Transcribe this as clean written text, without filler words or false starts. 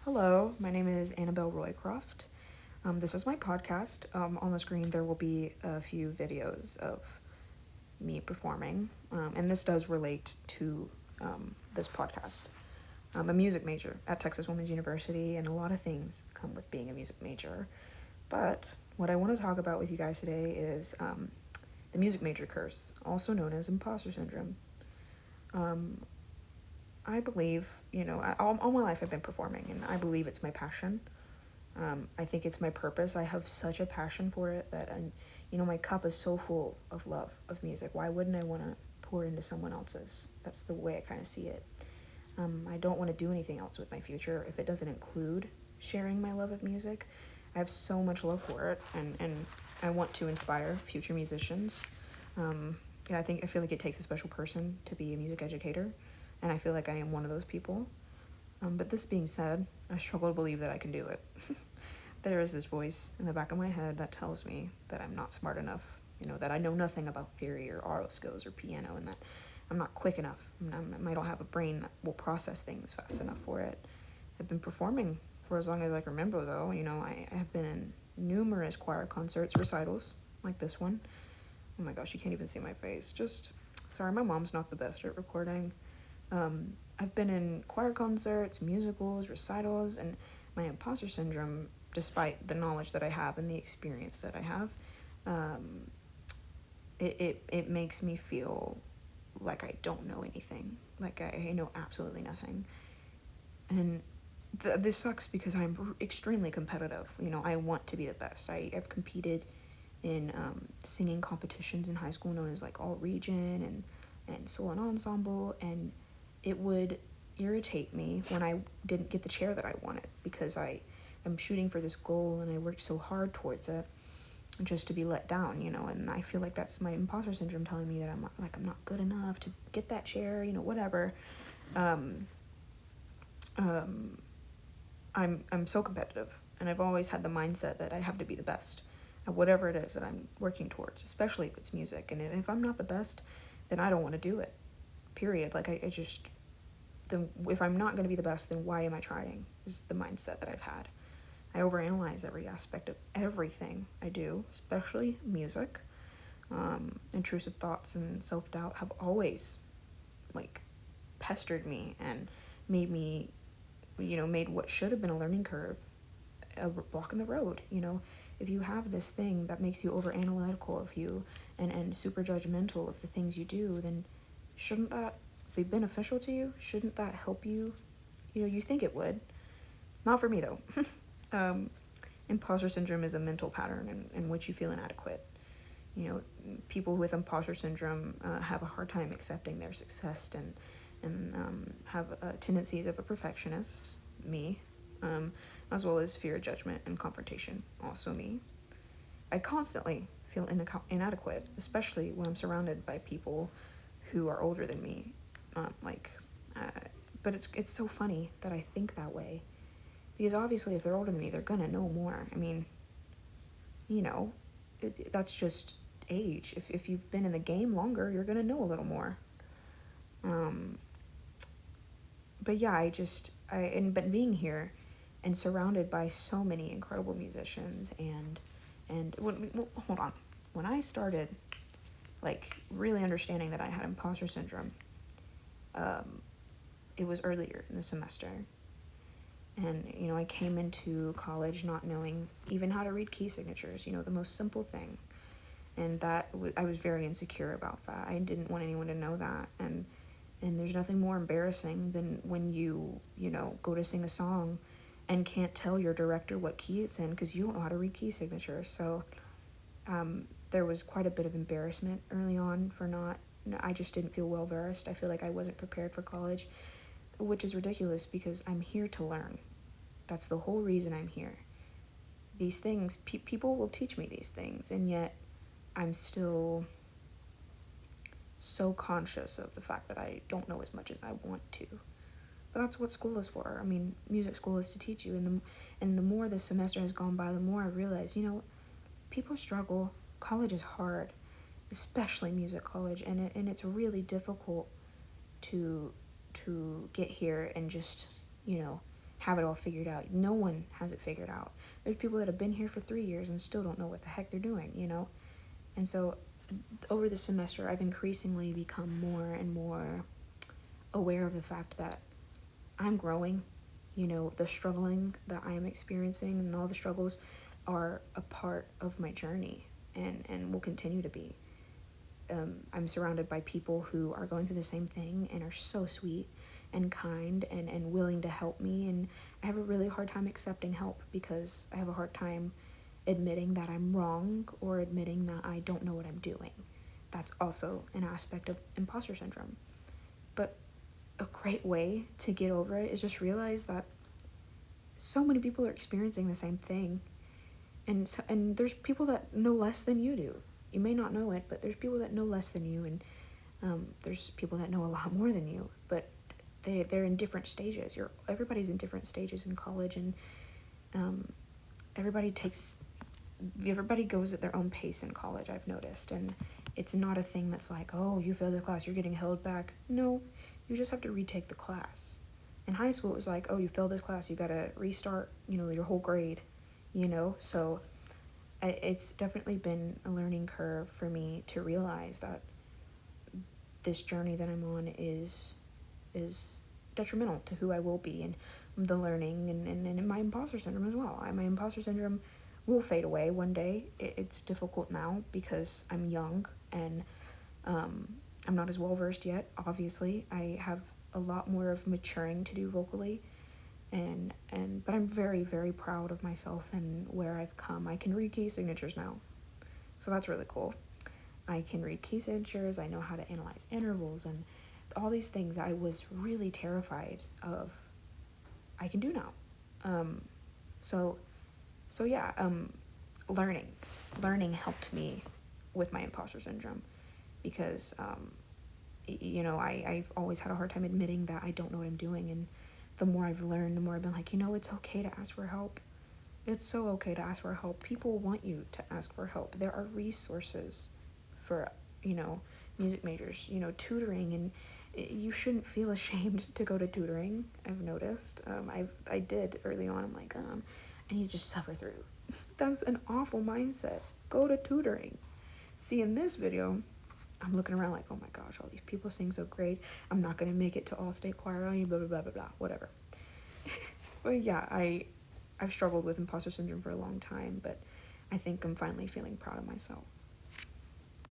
Hello, my name is Annabelle Roycroft. This is my podcast. On the screen, there will be a few videos of me performing, and this does relate to this podcast. I'm a music major at Texas Women's University, and a lot of things come with being a music major. But what I want to talk about with you guys today is the music major curse, also known as Imposter Syndrome. I believe, all my life I've been performing, and I believe it's my passion. I think it's my purpose. I have such a passion for it that, my cup is so full of love of music. Why wouldn't I want to pour into someone else's? That's the way I kind of see it. I don't want to do anything else with my future if it doesn't include sharing my love of music. I have so much love for it, and I want to inspire future musicians. I feel like it takes a special person to be a music educator, and I feel like I am one of those people. But this being said, I struggle to believe that I can do it. There is this voice in the back of my head that tells me that I'm not smart enough, that I know nothing about theory or oral skills or piano, and that I'm not quick enough. I don't have a brain that will process things fast enough for it. I've been performing for as long as I can remember, though. I have been in numerous choir concerts, recitals, like this one. Oh my gosh, you can't even see my face. Sorry, my mom's not the best at recording. I've been in choir concerts, musicals, recitals, and my imposter syndrome, despite the knowledge that I have and the experience that I have, it makes me feel like I don't know anything, like I know absolutely nothing. And this sucks because I'm extremely competitive. I want to be the best. I've competed in singing competitions in high school known as like all region and solo ensemble, and it would irritate me when I didn't get the chair that I wanted because I'm shooting for this goal and I worked so hard towards it, just to be let down, and I feel like that's my imposter syndrome telling me that I'm not good enough to get that chair, whatever. I'm so competitive, and I've always had the mindset that I have to be the best at whatever it is that I'm working towards, especially if it's music. And if I'm not the best, then I don't want to do it. Period. If I'm not going to be the best, then why am I trying? Is the mindset that I've had. I overanalyze every aspect of everything I do, especially music. Intrusive thoughts and self-doubt have always, pestered me and made me, made what should have been a learning curve a block in the road. If you have this thing that makes you over-analytical of you and super judgmental of the things you do, then shouldn't that be beneficial to you? Shouldn't that help you? You think it would. Not for me, though. Imposter syndrome is a mental pattern in which you feel inadequate. People with imposter syndrome have a hard time accepting their success and have tendencies of a perfectionist, me, as well as fear of judgment and confrontation, also me. I constantly feel inadequate, especially when I'm surrounded by people who are older than me. But it's so funny that I think that way, because obviously if they're older than me, they're gonna know more. That's just age. If you've been in the game longer, you're gonna know a little more. But yeah, but being here and surrounded by so many incredible musicians hold on. When I started, really understanding that I had imposter syndrome, it was earlier in the semester. And, I came into college not knowing even how to read key signatures, the most simple thing. And I was very insecure about that. I didn't want anyone to know that. And there's nothing more embarrassing than when you go to sing a song and can't tell your director what key it's in because you don't know how to read key signatures. So there was quite a bit of embarrassment early on I just didn't feel well versed. I feel like I wasn't prepared for college, which is ridiculous because I'm here to learn. That's the whole reason I'm here. These things, people will teach me these things, and yet I'm still so conscious of the fact that I don't know as much as I want to. But that's what school is for. Music school is to teach you, and the more the semester has gone by, the more I realize, people struggle. College is hard, especially music college, and it's really difficult to get here and just, have it all figured out. No one has it figured out. There's people that have been here for 3 years and still don't know what the heck they're doing, you know? And so over the semester, I've increasingly become more and more aware of the fact that I'm growing. You know, the struggling that I'm experiencing and all the struggles are a part of my journey, and will continue to be. I'm surrounded by people who are going through the same thing and are so sweet and kind and willing to help me. And I have a really hard time accepting help because I have a hard time admitting that I'm wrong or admitting that I don't know what I'm doing. That's also an aspect of imposter syndrome. But a great way to get over it is just realize that so many people are experiencing the same thing. And there's people that know less than you do. You may not know it, but there's people that know less than you, and there's people that know a lot more than you, but they're in different stages. Everybody's in different stages in college, and everybody goes at their own pace in college, I've noticed. And it's not a thing that's like, oh, you failed the class, you're getting held back. No, you just have to retake the class. In high school, it was like, oh, you failed this class, you gotta restart, your whole grade, So it's definitely been a learning curve for me to realize that this journey that I'm on is detrimental to who I will be, and the learning, and my imposter syndrome as well. My imposter syndrome will fade away one day. It's difficult now because I'm young, and I'm not as well versed yet, obviously. I have a lot more of maturing to do vocally, but I'm very, very proud of myself and where I've come. I can read key signatures now, so that's really cool. I can read key signatures, I know how to analyze intervals, and all these things I was really terrified of, I can do now. So yeah, learning helped me with my imposter syndrome, because I've always had a hard time admitting that I don't know what I'm doing. And the more I've learned, the more I've been like, it's okay to ask for help. It's so okay to ask for help. People want you to ask for help. There are resources for, music majors, tutoring, and you shouldn't feel ashamed to go to tutoring. I've noticed. I did early on. I'm like, and you just suffer through. That's an awful mindset. Go to tutoring. See, in this video, I'm looking around like, oh my gosh, all these people sing so great. I'm not going to make it to all-state choir, blah, blah, blah, blah, blah, whatever. But yeah, I've struggled with imposter syndrome for a long time, but I think I'm finally feeling proud of myself.